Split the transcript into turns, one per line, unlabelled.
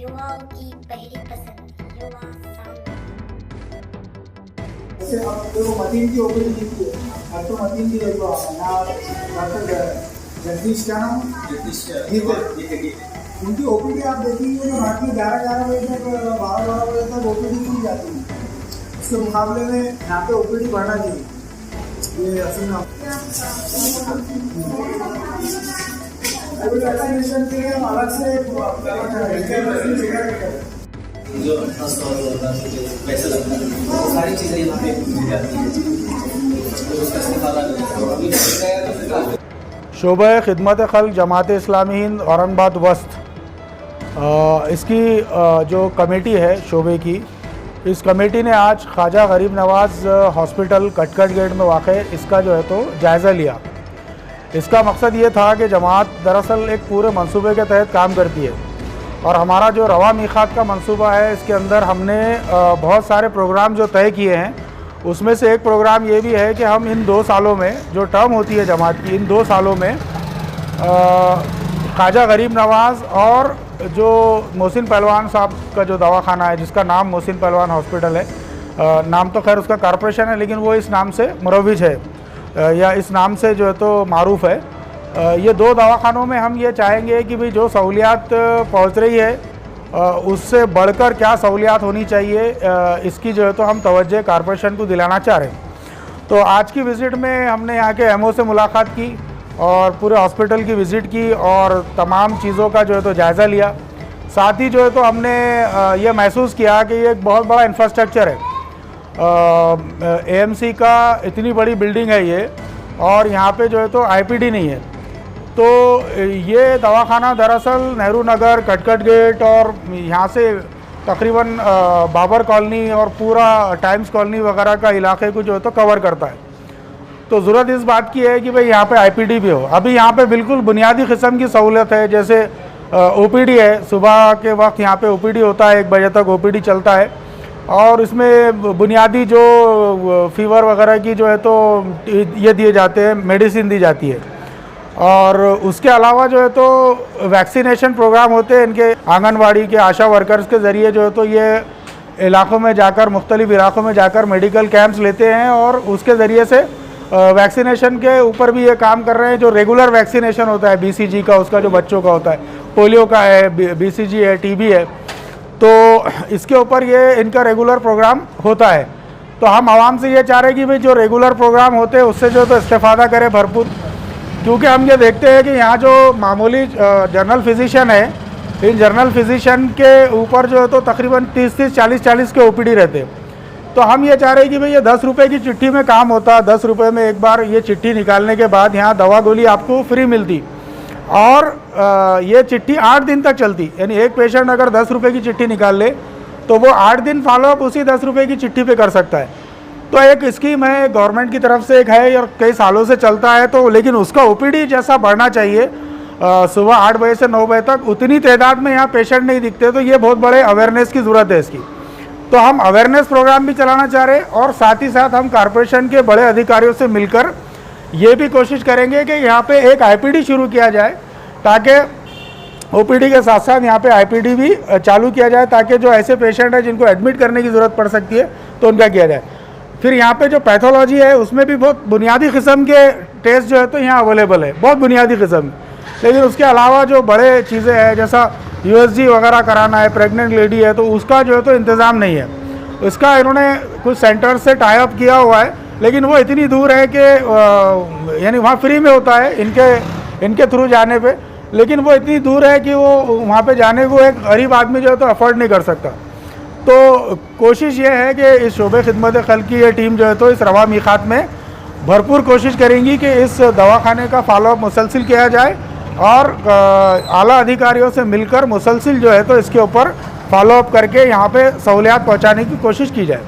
युवाओं की पहली पसंद युवा साउंड।
जैसे अब देखो मतीन की ओपीडी लिखी है, अब तो मतीन की देखो यहाँ डॉक्टर जगदीश क्या नाम गीते उनकी ओपीडी आप देखेंगे तो रात में 11-11 बजे तक 12-12 बजे तक ओपीडी खुल जाती है। उसके मुकाबले में यहाँ पे ओपीडी बढ़ना चाहिए। ये हसीना वैक्सीनेशन के लिए हम अलग से
जो पैसा लगता है वो सारी चीज़ें यहाँ पे मिल जाती हैं तो उसका इस्तेमाल
शोबा खिदमत खल्क जमात इस्लामी हिंद औरंगाबाद वस्त इसकी जो कमेटी है शोबे की, इस कमेटी ने आज ख्वाजा गरीब नवाज़ हॉस्पिटल कटकट गेट में वाक़ इसका जो है तो जायज़ा लिया। इसका मकसद ये था कि जमात दरअसल एक पूरे मंसूबे के तहत काम करती है और हमारा जो रवा मीक़ात का मंसूबा है इसके अंदर हमने बहुत सारे प्रोग्राम जो तय किए हैं। उसमें से एक प्रोग्राम ये भी है कि हम इन 2 सालों में जो टर्म होती है जमात की, इन 2 सालों में ख्वाजा गरीब नवाज़ और जो मोहसिन पहलवान साहब का जो दवाखाना है जिसका नाम मोहसिन पहलवान हॉस्पिटल है, नाम तो खैर उसका कॉरपोरेशन है लेकिन वो इस नाम से मुरव्विज है या इस नाम से जो है तो मारूफ़ है। ये 2 दवाखानों में हम ये चाहेंगे कि भाई जो सहूलियात पहुँच रही है उससे बढ़कर क्या सहूलियात होनी चाहिए, इसकी जो है तो हम तवज्जो कॉरपोरेशन को दिलाना चाह रहे हैं। तो आज की विज़िट में हमने यहाँ के एमओ से मुलाकात की और पूरे हॉस्पिटल की विज़िट की और तमाम चीज़ों का जो है तो जायज़ा लिया। साथ ही जो है तो हमने ये महसूस किया कि ये एक बहुत बड़ा इंफ्रास्ट्रक्चर है। एएमसी का इतनी बड़ी बिल्डिंग है ये और यहाँ पे जो है तो आईपीडी नहीं है। तो ये दवाखाना दरअसल नेहरू नगर, कटकट गेट और यहाँ से तकरीबन बाबर कॉलोनी और पूरा टाइम्स कॉलोनी वगैरह का इलाके को जो है तो कवर करता है। तो ज़रूरत इस बात की है कि भाई यहाँ पे आईपीडी भी हो। अभी यहाँ पे बिल्कुल बुनियादी किस्म की सहूलत है, जैसे ओपीडी है, सुबह के वक्त यहाँ पे ओपीडी होता है, 1 बजे तक ओपीडी चलता है और इसमें बुनियादी जो फीवर वगैरह की जो है तो ये दिए जाते हैं, मेडिसिन दी जाती है। और उसके अलावा जो है तो वैक्सीनेशन प्रोग्राम होते हैं इनके आंगनवाड़ी के आशा वर्कर्स के ज़रिए जो है तो ये इलाक़ों में जाकर, मुख्तलिफ़ इलाक़ों में जाकर मेडिकल कैंप्स लेते हैं और उसके ज़रिए से वैक्सीनेशन के ऊपर भी ये काम कर रहे हैं। जो रेगुलर वैक्सीनेशन होता है बीसीजी का, उसका जो बच्चों का होता है, पोलियो का है, बीसीजी है, टीबी है, तो इसके ऊपर ये इनका रेगुलर प्रोग्राम होता है। तो हम आवाम से ये चाह रहे हैं कि भाई जो रेगुलर प्रोग्राम होते हैं उससे जो तो इस्तेफ़ादा करें भरपूर, क्योंकि हम ये देखते हैं कि यहाँ जो मामूली जनरल फिजिशियन है, इन जनरल फिजिशियन के ऊपर जो है तो तकरीबन 30-30, 40-40 के ओपीडी रहते हैं। तो हम ये चाह रहे हैं कि भाई ये 10 रुपये की चिट्ठी में काम होता, 10 रुपये में एक बार ये चिट्ठी निकालने के बाद यहाँ दवा गोली आपको फ्री मिलती और ये चिट्ठी 8 दिन तक चलती। यानी एक पेशेंट अगर 10 रुपये की चिट्ठी निकाल ले तो वो 8 दिन फॉलोअप उसी 10 रुपये की चिट्ठी पे कर सकता है। तो एक स्कीम है गवर्नमेंट की तरफ से, एक है और कई सालों से चलता है। तो लेकिन उसका ओपीडी जैसा बढ़ना चाहिए, सुबह 8 बजे से 9 बजे तक उतनी तादाद में यहाँ पेशेंट नहीं दिखते। तो ये बहुत बड़े अवेयरनेस की ज़रूरत है इसकी। तो हम अवेयरनेस प्रोग्राम भी चलाना चाह रहे हैं और साथ ही साथ हम कॉरपोरेशन के बड़े अधिकारियों से मिलकर ये भी कोशिश करेंगे कि यहाँ पे एक आईपीडी शुरू किया जाए, ताकि ओपीडी के साथ साथ यहाँ पे आईपीडी भी चालू किया जाए, ताकि जो ऐसे पेशेंट हैं जिनको एडमिट करने की ज़रूरत पड़ सकती है तो उनका किया जाए। फिर यहाँ पे जो पैथोलॉजी है उसमें भी बहुत बुनियादी किस्म के टेस्ट जो है तो यहाँ अवेलेबल है, बहुत बुनियादी किस्म। लेकिन उसके अलावा जो बड़े चीज़ें हैं जैसा यूएसजी वगैरह कराना है, प्रेग्नेंट लेडी है, तो उसका जो है तो इंतज़ाम नहीं है। उसका इन्होंने कुछ सेंटर से टाई अप किया हुआ है, लेकिन वो इतनी दूर है कि यानी वहाँ फ्री में होता है इनके थ्रू जाने पे, लेकिन वो इतनी दूर है कि वो वहाँ पे जाने को एक गरीब आदमी जो है तो अफोर्ड नहीं कर सकता। तो कोशिश ये है कि इस शोबे खिदमत खल्क की ये टीम जो है तो इस रवा मीक़ात में भरपूर कोशिश करेंगी कि इस दवाखाने का फॉलोअप मुसलसिल किया जाए और आला अधिकारियों से मिलकर मुसलसिल जो है तो इसके ऊपर फॉलोअप करके यहाँ पे सहूलियात पहुँचाने की कोशिश की जाए।